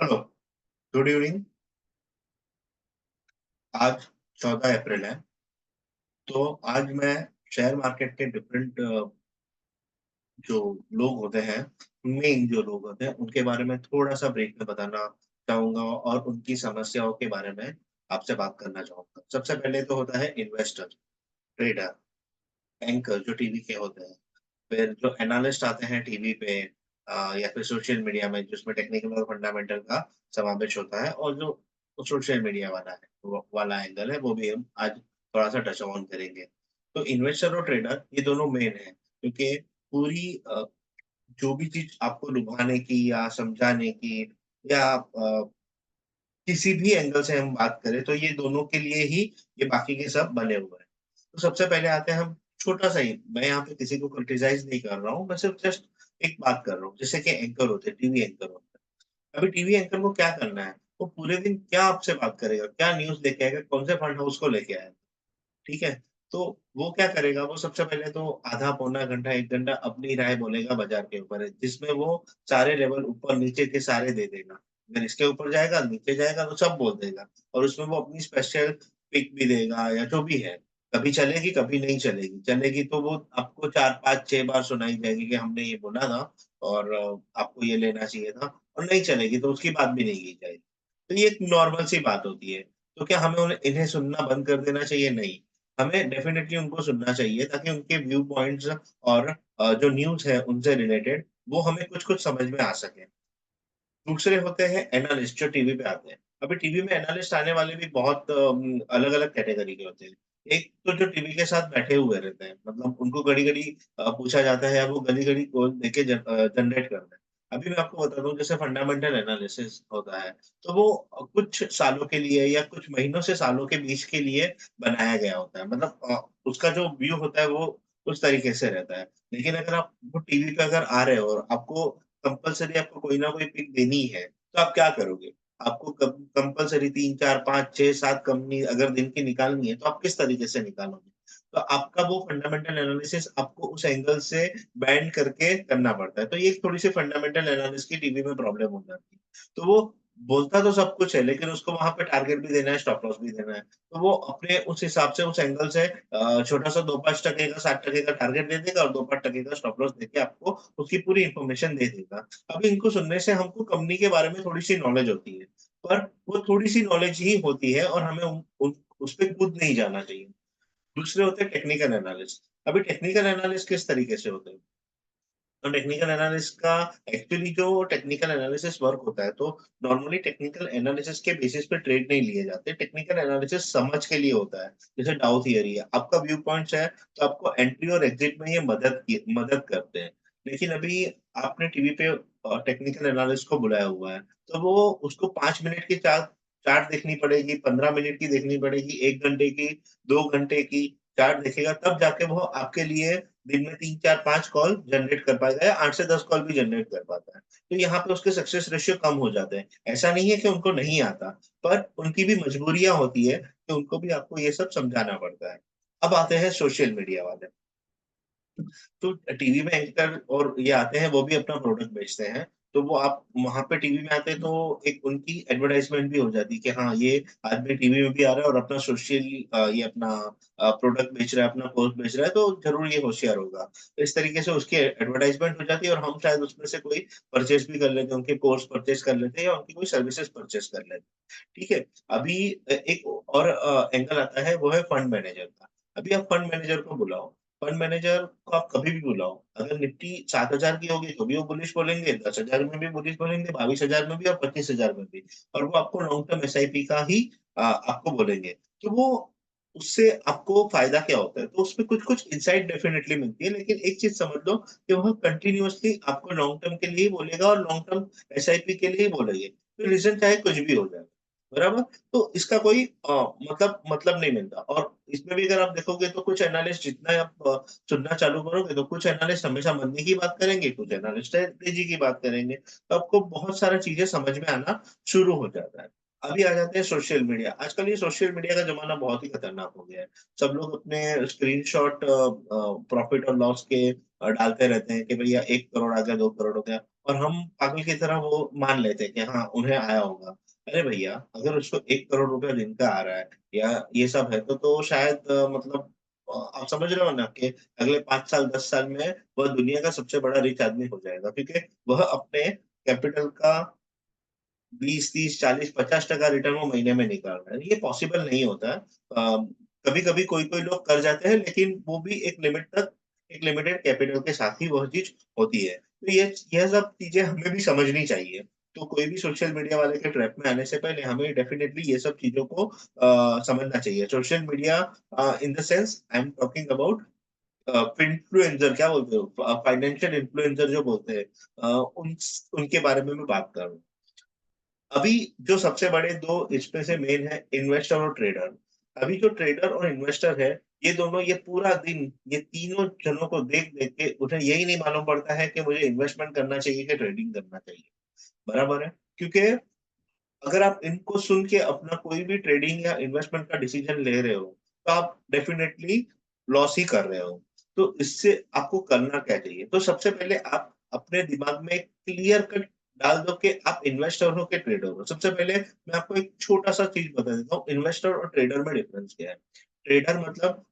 Hello, good evening. आज 14 अप्रैल है, तो आज मैं शेयर मार्केट के डिफरेंट जो लोग होते हैं, मेन जो लोग होते हैं, उनके बारे में थोड़ा-सा ब्रीफ में बताना चाहूँगा और उनकी समस्याओं के बारे में आपसे बात करना चाहूँगा। सबसे पहले तो होता है इन्वेस्टर, ट्रेडर, एंकर जो टीवी के होते हैं, फिर जो एनालिस्ट आते हैं टीवी पे या फिर सोशल मीडिया में जिसमें टेक्निकल और फंडामेंटल का समावेश होता है और जो सोशल मीडिया वाला है, वो वाला एंगल है, वो भी हम आज थोड़ा-सा टच ऑन करेंगे। तो इन्वेस्टर और ट्रेडर ये दोनों मेन हैं, क्योंकि पूरी जो भी चीज़ आपको लुभाने की या समझाने की या किसी भी एंगल से हम बात करें तो ये दोनों के लिए ही ये बाकी के सब बने हुए हैं। तो सबसे पहले आते हैं हम छोटा-सा ही मैं यहाँ पे किसी को क्रिटिसाइज़ नहीं कर रहा हूँ, मैं सिर्फ जस्ट एक बात कर रहा हूँ, जैसे कि एंकर होते हैं, टीवी एंकर होते हैं। अभी टीवी एंकर को क्या करना है? वो पूरे दिन क्या आपसे बात करेगा? क्या न्यूज़ लेके आएगा? कौन से फंड हाउस को लेके आएगा? ठीक है? तो वो क्या करेगा? वो सबसे पहले तो आधा पौना घंटा, 1 घंटा अपनी राय बोलेगा बाज़ार के ऊपर, जिसमें वो सारे लेवल ऊपर-नीचे के सारे दे देगा। अगर इसके ऊपर जाएगा, नीचे जाएगा तो सब बोल देगा और उसमें वो अपनी स्पेशल पिक भी देगा या जो भी है। कभी चलेगी, कभी नहीं चलेगी। चलेगी तो वो आपको 4, 5, 6 बार सुनाई जाएगी कि हमने ये बोला था और आपको ये लेना चाहिए था और नहीं चलेगी तो उसकी बात भी नहीं की जाएगी। तो ये एक नॉर्मल सी बात होती है। तो क्या हमें उन्हें इन्हें सुनना बंद कर देना चाहिए? नहीं। हमें डेफ़िनेटली उनको सुनना चाहिए ताकि उनके व्यू पॉइंट्स और जो न्यूज़ है उनसे रिलेटेड वो हमें कुछ-कुछ समझ में आ सके। दूसरे होते हैं एनालिस्ट जो टीवी पे आते हैं। अभी टीवी में एनालिस्ट आने वाले भी बहुत अलग-अलग कैटेगरी के होते हैं। एक तो जो टीवी के साथ बैठे हुए रहते हैं, मतलब उनको घड़ी-घड़ी पूछा जाता है या वो घड़ी-घड़ी कॉल देके जनरेट करते हैं। अभी मैं आपको बताता हूँ जैसे फंडामेंटल एनालिसिस होता है, तो वो कुछ सालों के लिए या कुछ महीनों से सालों के बीच के लिए बनाया गया होता है। मतलब उसका जो व्यू होता है वो उस तरीके से रहता है। लेकिन अगर आप वो टीवी पे अगर आ रहे हो और आपको कंपल्सरी आपको कोई ना कोई पिक देनी है, तो आप क्या करोगे? आपको कंपल्सरी 3, 4, 5, 6, 7 कंपनी अगर दिन की निकालनी है, तो आप किस तरीके से निकालोगे? तो आपका वो फंडामेंटल एनालिसिस आपको उस एंगल से बैंड करके करना पड़ता है। तो ये एक थोड़ी-सी फंडामेंटल एनालिसिस की टीवी में प्रॉब्लम हो जाती है। तो वो बोलता तो सब कुछ है, लेकिन उसको वहाँ पे टारगेट भी देना है, स्टॉप लॉस भी देना है। तो वो अपने उस हिसाब से उस एंगल से छोटा-सा 2-5% का 60% का टारगेट दे देगा और 2-5% का स्टॉप लॉस देके आपको उसकी पूरी इन्फॉर्मेशन दे देगा। अब इनको सुनने से हमको कंपनी के बारे में थोड़ी-सी नॉलेज होती है, पर वो थोड़ी-सी नॉलेज ही होती है और हमें उन उन उसपे कूद नहीं जाना चाहिए। दूसरे होते हैं टेक्निकल एनालिस्ट। अभी टेक्निकल एनालिस्ट किस तरीके से होते हैं? तो टेक्निकल एनालिस्ट का एक्चुअली जो टेक्निकल एनालिसिस वर्क होता है, तो नॉर्मली टेक्निकल एनालिसिस के बेसिस पे ट्रेड नहीं लिए जाते। टेक्निकल एनालिसिस समझ के लिए होता है। जैसे डाउ थियरी है, आपका व्यू पॉइंट्स है, तो आपको एंट्री और एग्जिट में ये मदद करते हैं। लेकिन अभी आपने टीवी पे टेक्निकल एनालिस्ट को बुलाया हुआ है, तो वो उसको 5 मिनट की चार्ट चार्ट देखनी पड़ेगी, 15 मिनट की देखनी पड़ेगी, 1 घंटे की, 2 घंटे की चार्ट देखेगा, तब जाके वो आपके लिए दिन में 3, 4, 5 कॉल जनरेट कर पाएगा या 8 से 10 कॉल भी जनरेट कर पाता है। तो यहाँ पे उसके सक्सेस रेशियो कम हो जाते हैं। ऐसा नहीं है कि उनको नहीं आता, पर उनकी भी मजबूरियाँ होती है कि उनको भी आपको ये सब समझाना पड़ता है। अब आते हैं सोशल मीडिया वाले। तो टीवी में एंकर और ये आते हैं, वो भी अपना प्रोडक्ट बेचते हैं। तो वो आप वहाँ पे टीवी में आते हैं तो एक उनकी एडवर्टाइज़मेंट भी हो जाती है कि हाँ, ये आदमी टीवी में भी आ रहा है और अपना ये अपना प्रोडक्ट बेच रहा है, अपना कोर्स बेच रहा है, तो ज़रूर ये होशियार होगा। तो इस तरीके से उसकी एडवर्टाइज़मेंट हो जाती है और हम शायद उसमें से कोई परचेज़ भी कर लेते हैं, उनके कोर्स परचेज़ कर लेते हैं या उनकी कोई सर्विसेज़ परचेज़ कर लेते हैं। ठीक है? अभी एक और एंगल आता है, वो है फंड मैनेजर का। अभी आप फंड मैनेजर को बुलाओ, फंड मैनेजर को आप कभी भी बुलाओ, अगर निफ्टी 7,000 की होगी तो भी वो बुलिश बोलेंगे, 10,000 में भी बुलिश बोलेंगे, 22,000 में भी और 25,000 में भी और वो आपको लॉन्ग टर्म एसआईपी का ही आपको बोलेंगे। तो वो उससे आपको फ़ायदा क्या होता है? तो उसमें कुछ-कुछ इनसाइट डेफिनिटली मिलती है, लेकिन एक चीज़ समझ लो कि वह कंटीन्यूअसली आपको लॉन्ग टर्म के लिए ही बोलेगा और लॉन्ग टर्म एसआईपी के लिए ही बोलेंगे। तो रीज़न चाहे कुछ भी हो जाए, बराबर? तो इसका कोई मतलब नहीं मिलता और इसमें भी अगर आप देखोगे तो कुछ एनालिस्ट जितना आप सुनना चालू करोगे तो कुछ एनालिस्ट हमेशा मंदी की बात करेंगे, कुछ एनालिस्ट तेजी की बात करेंगे। तो आपको बहुत सारी चीज़ें समझ में आना शुरू हो जाता है। अभी आ जाते हैं सोशल मीडिया। आजकल ये सोशल मीडिया का ज़माना बहुत ही खतरनाक हो गया है। सब लोग अपने स्क्रीनशॉट प्रॉफ़िट और लॉस के डालते रहते हैं कि भैया 1 करोड़ आ गया, 2 करोड़ हो गया और हम पागल की तरह वो मान लेते हैं कि हाँ, उन्हें आया होगा। अरे भैया, अगर उसको 1 करोड़ रुपया दिन का आ रहा है या ये सब है तो शायद मतलब आप समझ रहे हो ना कि अगले 5 साल, 10 साल में वह दुनिया का सबसे बड़ा रिच आदमी हो जाएगा क्योंकि वह अपने कैपिटल का 20, 30, 40, 50% रिटर्न वो महीने में निकाल रहा है। ये पॉसिबल नहीं होता है। कभी-कभी कोई-कोई लोग कर जाते हैं लेकिन वो भी एक लिमिट तक, एक लिमिटेड कैपिटल के साथ ही वह चीज़ होती है। तो ये सब चीज़ें हमें भी समझनी चाहिए। तो कोई भी सोशल मीडिया वाले के ट्रैप में आने से पहले हमें डेफिनिटली ये सब चीज़ों को समझना चाहिए। Social media in the sense I am talking about influencer क्या बोलते हो? फाइनेंशियल इन्फ्लुएंसर जो बोलते हैं उनके बारे में मैं बात कर रहा हूँ। अभी जो सबसे बड़े 2 इसमें से मेन है इन्वेस्टर और ट्रेडर। अभी जो ट्रेडर और इन्वेस्टर है, ये दोनों ये पूरा दिन ये तीनों जनों को देख-देख के उन्हें यही नहीं मालूम पड़ता है कि मुझे इन्वेस्टमेंट करना चाहिए कि ट्रेडिंग करना चाहिए। बराबर है? क्योंकि अगर आप इनको सुन के अपना कोई भी ट्रेडिंग या इन्वेस्टमेंट का डिसीजन ले रहे हो, तो आप डेफिनिटली लॉस ही कर रहे हो। तो इससे आपको करना क्या चाहिए? तो सबसे पहले आप अपने दिमाग में क्लियर कट डाल दो कि आप इन्वेस्टर हो कि ट्रेडर हो। सबसे पहले मैं आपको एक छोटा-सा चीज़ बता देता हूँ, इन्वेस्टर और ट्रेडर में डिफरेंस क्या है? ट्रेडर मतलब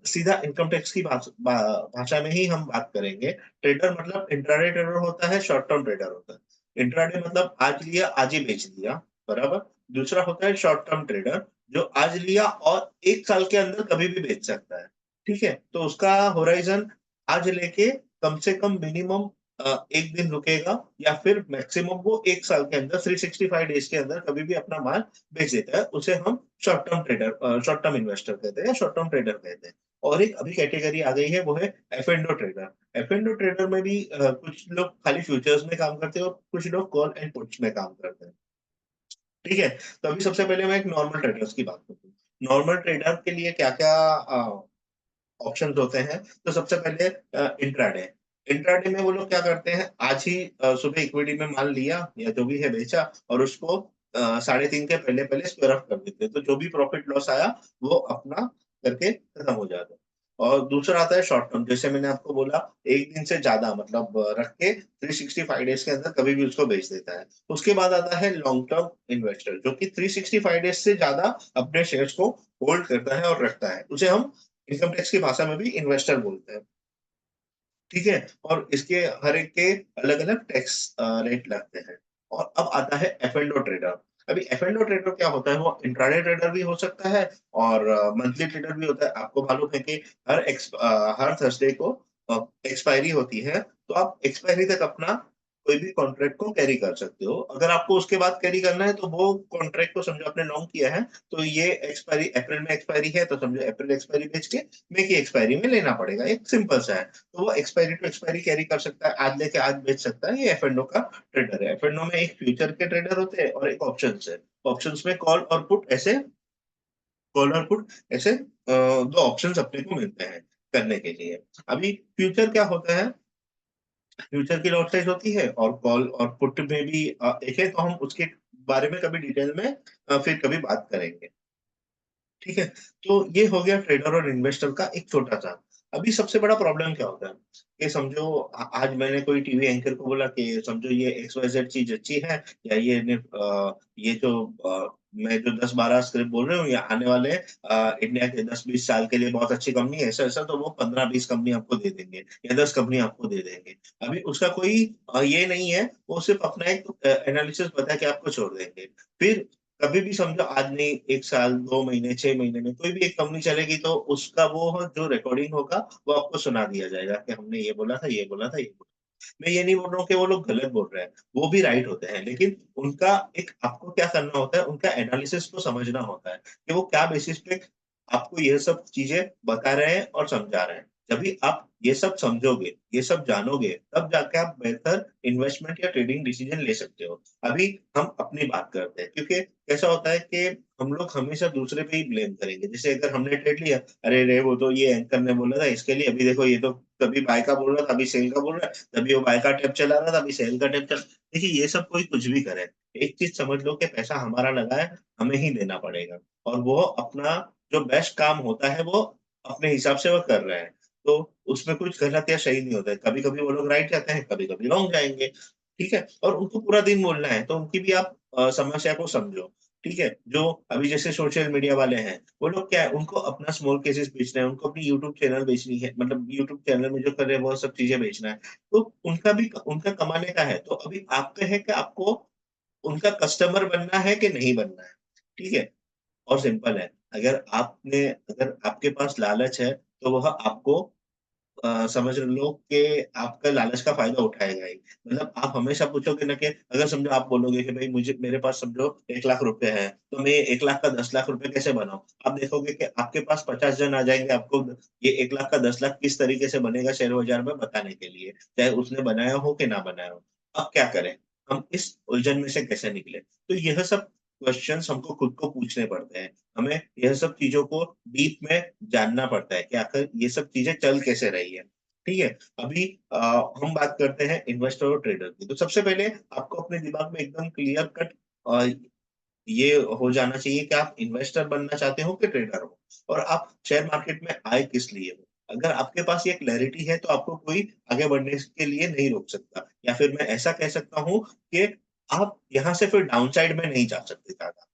सीधा इनकम टैक्स की भाषा में ही हम बात करेंगे। ट्रेडर मतलब इंट्राडे ट्रेडर होता है, शॉर्ट टर्म ट्रेडर होता है। इंट्राडे मतलब आज लिया, आज ही बेच दिया, बराबर? दूसरा होता है शॉर्ट टर्म ट्रेडर, जो आज लिया और 1 साल के अंदर कभी भी बेच सकता है, ठीक है? तो उसका होराइज़न आज लेके कम से कम मिनिमम 1 दिन रुकेगा या फिर मैक्सिमम वो 1 साल के अंदर 365 डेज़ के अंदर कभी भी अपना माल बेच देता है। उसे हम शॉर्ट टर्म इन्वेस्टर कहते हैं या शॉर्ट टर्म ट्रेडर कहते हैं। और एक अभी कैटेगरी आ गई है वो है एफ-एंडो ट्रेडर। एफ-एंडो ट्रेडर में भी कुछ लोग खाली फ्यूचर्स में काम करते हैं और कुछ लोग कॉल एंड पुट्स में काम करते हैं। ठीक है? तो अभी सबसे पहले मैं एक नॉर्मल ट्रेडर्स की बात करता हूँ। नॉर्मल ट्रेडर के लिए क्या-क्या ऑप्शंस होते हैं? तो सबसे पहले इंट्राडे। इंट्राडे में वो लोग क्या करते हैं, आज ही सुबह इक्विटी में माल लिया या जो भी है बेचा और उसको 3:30 के पहले-पहले स्क्वेयर ऑफ कर देते हैं। तो जो भी प्रॉफिट लॉस आया, वो अपना करके खत्म हो जाता है। और दूसरा आता है शॉर्ट टर्म, जैसे मैंने आपको बोला 1 दिन से ज़्यादा मतलब रख के 365 डेज़ के अंदर कभी भी उसको बेच देता है। उसके बाद आता है लॉन्ग टर्म इन्वेस्टर, जो कि 365 डेज़ से ज़्यादा अपने शेयर्स को होल्ड करता है और रखता है। उसे हम इनकम टैक्स की भाषा में भी इन्वेस्टर बोलते हैं, ठीक है? और इसके हर एक के अलग-अलग टैक्स रेट लगते हैं। और अब आता है एफ-एंडो ट्रेडर। अभी एफ-एंडो ट्रेडर क्या होता है? वो इंट्राडे ट्रेडर भी हो सकता है और मंथली ट्रेडर भी होता है। आपको मालूम है कि हर थर्सडे को एक्सपायरी होती है, तो आप एक्सपायरी तक अपना कोई भी कॉन्ट्रैक्ट को कैरी कर सकते हो। अगर आपको उसके बाद कैरी करना है, तो वो कॉन्ट्रैक्ट को समझो आपने लॉन्ग किया है, तो ये एक्सपायरी अप्रैल में एक्सपायरी है, तो समझो अप्रैल एक्सपायरी बेच के मई की एक्सपायरी में लेना पड़ेगा। एक सिंपल सा है। तो वो एक्सपायरी टू एक्सपायरी कैरी कर सकता है, आज लेके आज बेच सकता है, ये एफ-एंडो का ट्रेडर है। एफ-एंडो में एक फ्यूचर के ट्रेडर होते हैं और एक ऑप्शंस है। ऑप्शंस में कॉल और पुट ऐसे 2 ऑप्शंस अपने को मिलते हैं करने के लिए। अभी फ्यूचर क्या होता है? फ्यूचर की लॉट साइज़ होती है और कॉल और पुट में भी एक है, तो हम उसके बारे में कभी डिटेल में फिर कभी बात करेंगे। ठीक है? तो ये हो गया ट्रेडर और इन्वेस्टर का एक छोटा-सा। अभी सबसे बड़ा प्रॉब्लम क्या होता है? कि समझो आज मैंने कोई टीवी एंकर को बोला कि समझो ये एक्स-वाई-ज़ेड चीज़ अच्छी है या ये जो मैं जो 10-12 स्क्रिप्ट बोल रही हूँ ये आने वाले इंडिया के 10-20 साल के लिए बहुत अच्छी कंपनी है, ऐसा-ऐसा तो वो 15-20 कंपनी आपको दे देंगे या 10 कंपनी आपको दे देंगे। अभी उसका कोई ये नहीं है, वो सिर्फ़ अपना एक एनालिसिस बता के आपको छोड़ देंगे। फिर कभी भी समझो आज नहीं 1 साल, 2 महीने, 6 महीने में कोई भी एक कंपनी चलेगी तो उसका वो जो रिकॉर्डिंग होगा वो आपको सुना दिया जाएगा कि हमने ये बोला था, ये बोला था, ये बोला। मैं ये नहीं बोल रहा हूँ कि वो लोग गलत बोल रहे हैं, वो भी राइट होते हैं, लेकिन उनका एक आपको क्या करना होता है, उनका एनालिसिस को समझना होता है कि वो क्या बेसिस पे आपको ये सब चीज़ें बता रहे हैं और समझा रहे हैं। जभी आप ये सब समझोगे, ये सब जानोगे, तब जाके आप बेहतर इन्वेस्टमेंट या ट्रेडिंग डिसीजन ले सकते हो। अभी हम अपनी बात करते हैं क्योंकि कैसा होता है कि हम लोग हमेशा दूसरे पे ही ब्लेम करेंगे। जैसे अगर हमने ट्रेड लिया, अरे रे! वो तो ये एंकर ने बोला था इसके लिए अभी देखो ये तो कभी बाय का बोल रहा है, कभी सेल का बोल रहा है, कभी वो बाय का टैब चला रहा है, कभी सेल का टैब चल देखिए ये सब कोई कुछ भी करे, एक चीज़ समझ लो कि पैसा हमारा लगा है, हमें ही देना पड़ेगा और वो अपना जो बेस्ट काम होता है वो अपने हिसाब से वो कर रहे हैं। तो उसमें कुछ गलत या सही नहीं होता है। कभी-कभी वो लोग राइट जाते हैं, कभी-कभी रॉन्ग जाएँगे, ठीक है? और उनको पूरा दिन बोलना है, तो उनकी भी आप समस्या को समझो, ठीक है? जो अभी जैसे सोशल मीडिया वाले हैं, वो लोग क्या है, उनको अपना स्मॉल केसेस बेचना है, उनको अपनी यूट्यूब चैनल बेचनी है, मतलब यूट्यूब चैनल में जो कर रहे हैं, वो सब चीज़ें बेचना है। तो उनका कमाने का है, तो अभी आप पे है कि आपको उनका कस्टमर बनना है कि नहीं बनना है, ठीक है? और सिंपल है, अगर आपके पास लालच है, तो वह आपको समझ लो कि आपका लालच का फ़ायदा उठाएगा ही। मतलब आप हमेशा पूछोगे ना कि अगर समझो आप बोलोगे कि भई मुझे मेरे पास समझो 1 लाख रुपए हैं, तो मैं 1 लाख का 10 लाख रुपए कैसे बनाऊँ? आप देखोगे कि आपके पास 50 जन आ जाएँगे आपको ये 1 लाख का 10 लाख किस तरीके से बनेगा शेयर बाज़ार में बताने के लिए, चाहे उसने बनाया हो कि ना बनाया हो। अब क्या करें? हम इस उलझन में से कैसे निकलें? तो यह सब क्वेश्चन्स हमको खुद को पूछने पड़ते हैं। हमें यह सब चीज़ों को डीप में जानना पड़ता है कि आखिर ये सब चीज़ें चल कैसे रही है। ठीक है? अभी हम बात करते हैं इन्वेस्टर और ट्रेडर की। तो सबसे पहले आपको अपने दिमाग में एकदम क्लियर कट अ, ये हो जाना चाहिए कि आप इन्वेस्टर बनना चाहते हो कि ट्रेडर हो और आप शेयर मार्केट में आए किस लिए हो। अगर आपके पास ये क्लैरिटी है तो आपको कोई आगे बढ़ने के लिए नहीं रोक सकता या फिर मैं ऐसा कह सकता हूँ कि आप यहाँ से फिर डाउनसाइड में नहीं जा सकते ज़्यादा।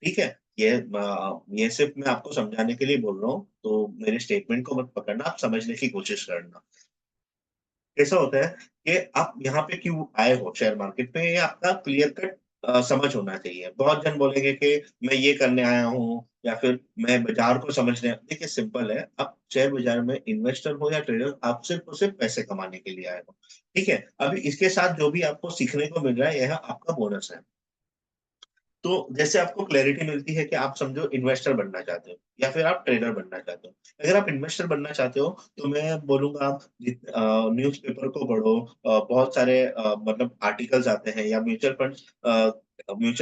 ठीक है? ये सिर्फ़ मैं आपको समझाने के लिए बोल रहा हूँ, तो मेरे स्टेटमेंट को मत पकड़ना, आप समझने की कोशिश करना। कैसा होता है कि आप यहाँ पे क्यों आए हो शेयर मार्केट में, ये आपका क्लियर कट समझ होना चाहिए। बहुत जन बोलेंगे कि मैं ये करने आया हूँ या फिर मैं बाज़ार को समझने देखिए सिंपल है, आप शेयर बाज़ार में इन्वेस्टर हो या ट्रेडर, आप सिर्फ़ और सिर्फ़ पैसे कमाने के लिए आए हो। ठीक है? अभी इसके साथ जो भी आपको सीखने को मिल रहा है, यह आपका बोनस है। तो जैसे आपको क्लैरिटी मिलती है कि आप समझो इन्वेस्टर बनना चाहते हो या फिर आप ट्रेडर बनना चाहते हो। अगर आप इन्वेस्टर बनना चाहते हो, तो मैं बोलूँगा आप न्यूज़पेपर को पढ़ो बहुत सारे मतलब आर्टिकल्स आते हैं या म्यूचुअल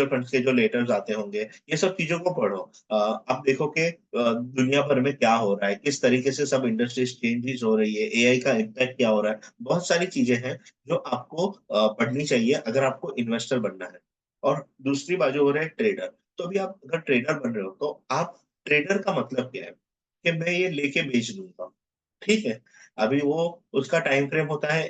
फंड्स के जो लेटर्स आते होंगे, ये सब चीज़ों को पढ़ो। आप देखो कि दुनिया भर में क्या हो रहा है, किस तरीके से सब इंडस्ट्रीज़ चेंजेज़ हो रही है, एआई का इम्पैक्ट क्या हो रहा है। बहुत सारी चीज़ें हैं जो आपको पढ़नी चाहिए अगर आपको इन्वेस्टर बनना है। और दूसरी बाजू हो रहा है ट्रेडर। तो अभी आप अगर ट्रेडर बन रहे हो, तो आप ट्रेडर का मतलब क्या है? कि मैं ये लेके बेच दूँगा, ठीक है? अभी वो उसका टाइम फ्रेम होता है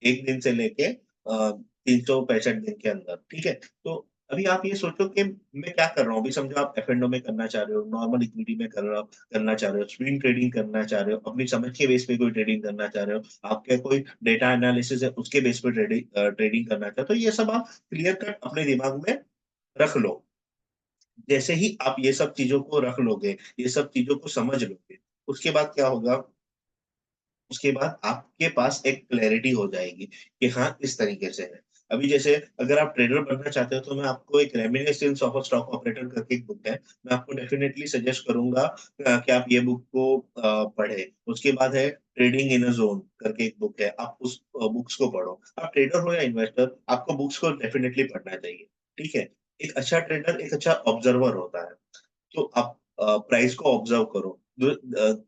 1 दिन से लेके 365 दिन के अंदर, ठीक है? तो अभी आप ये सोचो कि मैं क्या कर रहा हूँ? अभी समझो आप एफ-एंड-ओ में करना चाह रहे हो, नॉर्मल इक्विटी में करना चाह रहे हो, स्विंग ट्रेडिंग करना चाह रहे हो, अपनी समझ के बेस पे कोई ट्रेडिंग करना चाह रहे हो, आपका कोई डेटा एनालिसिस है, उसके बेस पे ट्रेडिंग करना चाहते हो, तो ये सब आप क्लियर कट अपने दिमाग में रख लो। जैसे ही आप ये सब चीज़ों को रख लोगे, ये सब चीज़ों को समझ लोगे, उसके बाद क्या होगा, उसके बाद आपके पास एक क्लैरिटी हो जाएगी कि हाँ, इस तरीके से है। अभी जैसे अगर आप ट्रेडर बनना चाहते हो तो मैं आपको एक रेमिनिस्सेंस ऑफ अ स्टॉक ऑपरेटर करके एक बुक है, मैं आपको डेफिनिटली सजेस्ट करूँगा कि आप ये बुक को पढ़ें। उसके बाद है ट्रेडिंग इन अ ज़ोन करके एक बुक है, आप उस बुक्स को पढ़ो। आप ट्रेडर हो या इन्वेस्टर, आपको बुक्स को डेफिनिटली पढ़ना चाहिए, ठीक है? एक अच्छा ट्रेडर एक अच्छा ऑब्जर्वर होता है। तो आप प्राइस को ऑब्ज़र्व करो।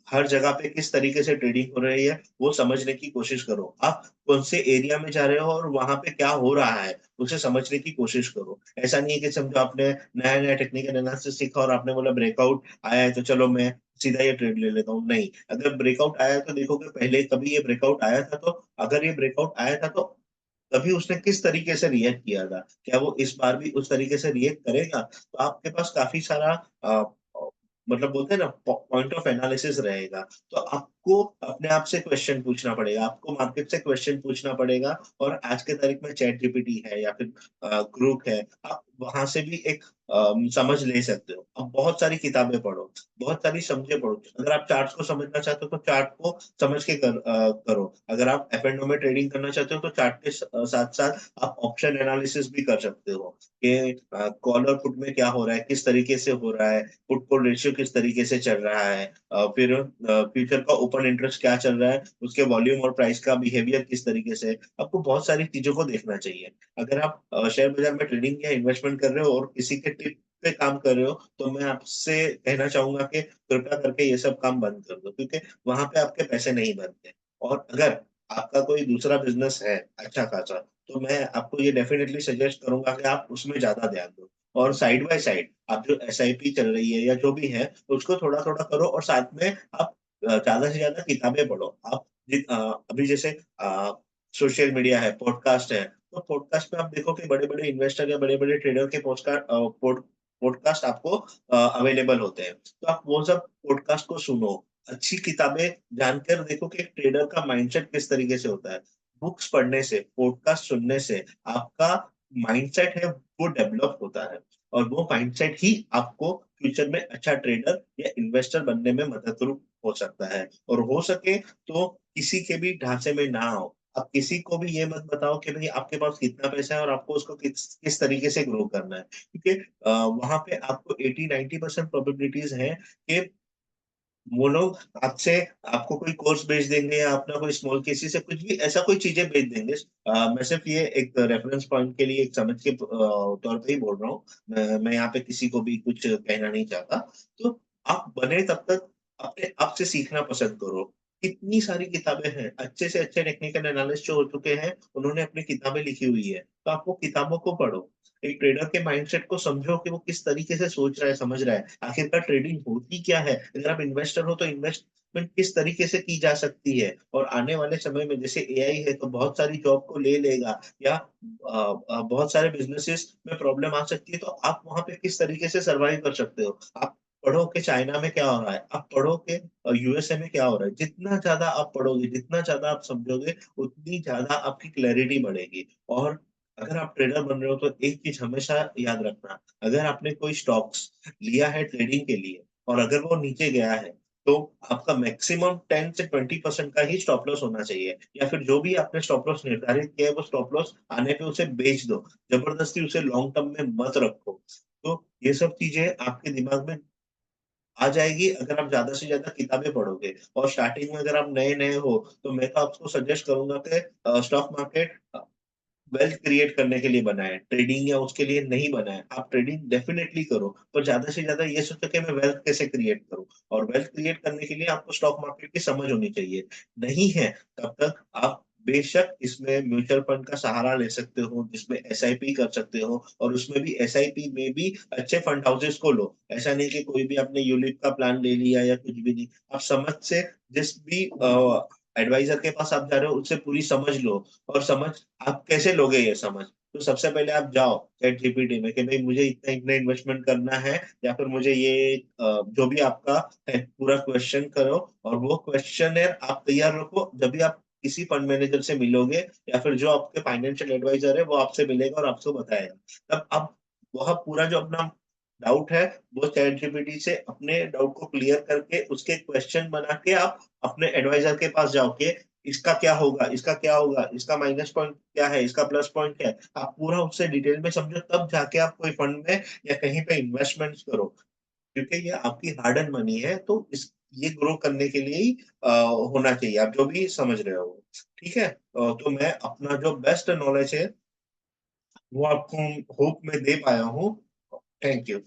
हर जगह पे किस तरीके से ट्रेडिंग हो रही है, वो समझने की कोशिश करो। आप कौन से एरिया में जा रहे हो और वहाँ पे क्या हो रहा है, उसे समझने की कोशिश करो। ऐसा नहीं है कि समझो आपने नया-नया टेक्निकल एनालिसिस सीखा और आपने बोला ब्रेकआउट आया है तो चलो मैं सीधा ये ट्रेड ले लेता हूँ। नहीं, अगर ब्रेकआउट आया है तो देखोगे पहले कभी ये ब्रेकआउट आया था तो अगर ये ब्रेकआउट आया था तो तभी उसने किस तरीके से रिएक्ट किया था? क्या वो इस बार भी उस तरीके से रिएक्ट करेगा? तो आपके पास काफ़ी सारा मतलब बोलते हैं ना पॉइंट ऑफ एनालिसिस रहेगा। तो आपको अपने आप से क्वेश्चन पूछना पड़ेगा, आपको मार्केट से क्वेश्चन पूछना पड़ेगा और आज के तारीख में चैट जीपीटी है या फिर ग्रुप है, आप वहाँ से भी एक समझ ले सकते हो। आप बहुत सारी किताबें पढ़ो, बहुत सारी समझे पढ़ो। अगर आप चार्ट्स को समझना चाहते हो तो चार्ट को समझ के करो। अगर आप एफ-एंड-ओ में ट्रेडिंग करना चाहते हो तो चार्ट के साथ-साथ आप ऑप्शन एनालिसिस भी कर सकते हो कि कॉल और पुट में क्या हो रहा है, किस तरीके से हो रहा है, पुट कॉल रेशियो किस तरीके से चल रहा है। फिर फ्यूचर का ओपन इंटरेस्ट क्या चल रहा है, उसके वॉल्यूम और प्राइस का बिहेवियर किस तरीके से है। आपको बहुत सारी चीज़ों को देखना चाहिए। अगर आप शेयर बाज़ार में ट्रेडिंग या इन्वेस्टमेंट कर रहे हो और किसी के टिप पे काम कर रहे हो, तो मैं आपसे कहना चाहूँगा कि कृपया करके ये सब काम बंद कर दो क्योंकि वहाँ पे आपके पैसे नहीं बनते। और अगर आपका कोई दूसरा बिज़नेस है अच्छा खासा, तो मैं आपको ये डेफ़िनिटली सजेस्ट करूँगा कि आप उसमें ज़्यादा ध्यान दो। और साइड बाय साइड आप जो एसआईपी चल रही है या जो भी है, उसको थोड़ा-थोड़ा करो और साथ में आप ज़्यादा से ज़्यादा किताबें पढ़ो। आप अभी जैसे सोशल मीडिया है, पॉडकास्ट है, तो पॉडकास्ट में आप देखो कि बड़े-बड़े इन्वेस्टर या बड़े-बड़े ट्रेडर के पॉडकास्ट आपको अवेलेबल होते हैं। तो आप वो सब पॉडकास्ट को सुनो। अच्छी किताबें जानकर देखो कि एक ट्रेडर का माइंडसेट किस तरीके से होता है। बुक्स पढ़ने से, पॉडकास्ट सुनने से आपका माइंडसेट है वो डेवलप होता है और वो माइंडसेट ही आपको फ्यूचर में अच्छा ट्रेडर या इन्वेस्टर बनने में मददरूप हो सकता है। और हो सके तो किसी के भी ढाँचे में ना आओ। आप किसी को भी ये मत बताओ कि भई आपके पास कितना पैसा है और आपको उसको किस किस तरीके से ग्रो करना है। क्योंकि वहाँ पे आपको 80-90% प्रोबेबिलिटीज़ हैं कि वो लोग आपसे आपको कोई कोर्स बेच देंगे या अपना कोई स्मॉल केसी से कुछ भी ऐसा कोई चीज़ें बेच देंगे। मैं सिर्फ़ ये एक रेफ़रेंस पॉइंट के लिए एक समझ के तौर पे ही बोल रहा हूँ। मैं यहाँ पे किसी को भी कुछ कहना नहीं चाहता। तो आप बने तब तक अपने आप से सीखना पसंद करो। कितनी सारी किताबें हैं, अच्छे से अच्छे टेक्निकल एनालिस्ट जो हो चुके हैं, उन्होंने अपनी किताबें लिखी हुई है। तो आप वो किताबों को पढ़ो। एक ट्रेडर के माइंडसेट को समझो कि वो किस तरीके से सोच रहा है, समझ रहा है। आखिरकार ट्रेडिंग होती क्या है? अगर आप इन्वेस्टर हो तो इन्वेस्टमेंट किस तरीके से की जा सकती है? और आने वाले समय में जैसे एआई है तो बहुत सारी जॉब को ले लेगा या बहुत सारे बिज़नेसेस में प्रॉब्लम आ सकती है तो आप वहाँ पे किस तरीके से सर्वाइव कर सकते हो? आप पढ़ो कि चाइना में क्या हो रहा है? आप पढ़ो कि यूएसए में क्या हो रहा है? जितना ज़्यादा आप पढ़ोगे, जितना ज़्यादा आप समझोगे, उतनी ज़्यादा आपकी क्लैरिटी बढ़ेगी। और अगर आप ट्रेडर बन रहे हो तो एक चीज़ हमेशा याद रखना, अगर आपने कोई स्टॉक्स लिया है ट्रेडिंग के लिए और अगर वो नीचे गया है, तो आपका मैक्सिमम 10 से 20% का ही स्टॉप लॉस होना चाहिए या फिर जो भी आपने स्टॉप लॉस निर्धारित किया है, वो स्टॉप लॉस आने पे उसे बेच दो। ज़बरदस्ती उसे लॉन्ग टर्म में मत रखो। तो ये सब चीज़ें आपके दिमाग में आ जाएगी अगर आप ज़्यादा से ज़्यादा किताबें पढ़ोगे और स्टार्टिंग में अगर आप नए-नए हो, तो मैं तो आपको सजेस्ट करूँगा कि स्टॉक मार्केट वेल्थ क्रिएट करने के लिए बना है, ट्रेडिंग या उसके लिए नहीं बना है। आप ट्रेडिंग डेफ़िनेटली करो, पर ज़्यादा से ज़्यादा ये सोचो कि मैं वेल्थ कैसे क्रिएट करूँ और वेल्थ क्रिएट करने के लिए आपको स्टॉक मार्केट की समझ होनी चाहिए। नहीं है, तब तक आप बेशक इसमें म्यूचुअल फंड का सहारा ले सकते हो, जिसमें एसआईपी कर सकते हो और उसमें भी एसआईपी में भी अच्छे फंड हाउसेस को लो। ऐसा नहीं कि कोई भी आपने यूलिप का प्लान ले लिया या कुछ भी नहीं। आप समझ से जिस भी एडवाइज़र के पास आप जा रहे हो, उससे पूरी समझ लो और समझ आप कैसे लोगे ये समझ? तो सबसे पहले आप जाओ चैटजीपीटी में कि भई मुझे इतना-इतना इन्वेस्टमेंट करना है या फिर मुझे ये जो भी आपका है पूरा क्वेश्चन करो और वो क्वेश्चनेयर आप तैयार रखो। जब भी आप किसी फंड मैनेजर से मिलोगे या फिर जो आपके फाइनेंशियल एडवाइज़र है वो आपसे मिलेगा और आपको बताएगा। तब आप वह पूरा जो अपना डाउट है वो चैटजीपीटी से अपने डाउट को क्लियर करके उसके क्वेश्चन बना के आप अपने एडवाइज़र के पास जाओ कि इसका क्या होगा? इसका क्या होगा? इसका माइनस पॉइंट क्या है? इसका प्लस पॉइंट क्या है? आप पूरा उससे डिटेल में समझो तब जाके आप कोई फंड में या कहीं पे इन्वेस्टमेंट्स करो। क्योंकि ये आपकी हार्ड अर्न्ड मनी है तो इस ये ग्रो करने के लिए ही होना चाहिए। आप जो भी समझ रहे हो। ठीक है? तो मैं अपना जो बेस्ट नॉलेज है वो आपको होप मैं दे पाया हूँ। Thank you.